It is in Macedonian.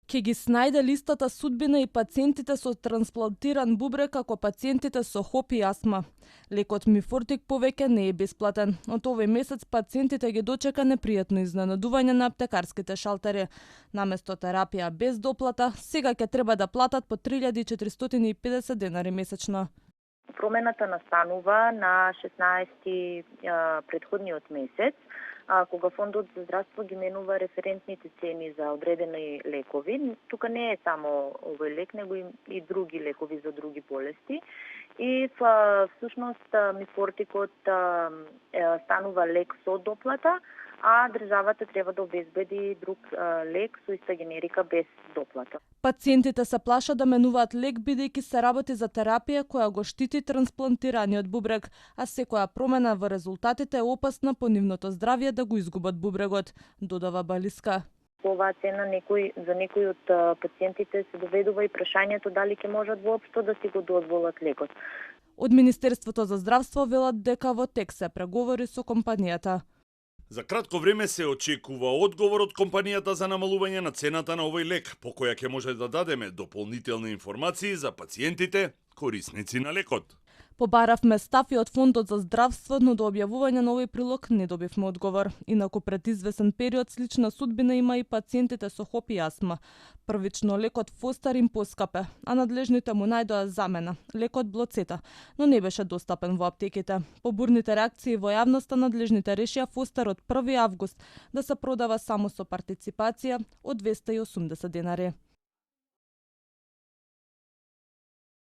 Ке ги снајде листата судбина и пациентите со трансплантиран бубрек како пациентите со ХОП и астма. Лекот Мифортик повеќе не е бесплатен. Од овој месец пациентите ги дочека непријатно изненадување на аптекарските шалтери. Наместо терапија без доплата, сега ќе треба да платат по 3450 денари месечно. Промената настанува на 16 предходниот месец, кога Фондот за здравство ги менува референтните цени за одредени лекови. Тука не е само овој лек, него и други лекови за други болести. И всушност Мифортикот станува лек со доплата, а државата треба да обезбеди друг лек со иста генерика без доплата. Пациентите се плашат да менуваат лек бидејќи се работи за терапија која го штити трансплантираниот бубрек, а секоја промена во резултатите е опасна по нивното здравје да го изгубат бубрегот, додава Балиска. По оваа цена за некои од пациентите се доведува и прашањето дали ќе можат воопшто да си го дозволат лекот. Од Министерството за здравство велат дека во тек се преговори со компанијата. За кратко време се очекува одговор од компанијата за намалување на цената на овој лек, по која ќе може да дадеме дополнителни информации за пациентите, корисници на лекот. Побаравме став и од Фондот за здравство, но до објавување на овој прилог не добивме одговор. Инаку пред извесен период слична судбина има и пациентите со ХОП и астма. Првично лекот Фостар им поскапе, а надлежните му најдоа замена, лекот Блоцета, но не беше достапен во аптеките. По бурните реакции во јавноста надлежните решија Фостар од 1 август да се продава само со партиципација од 280 денари.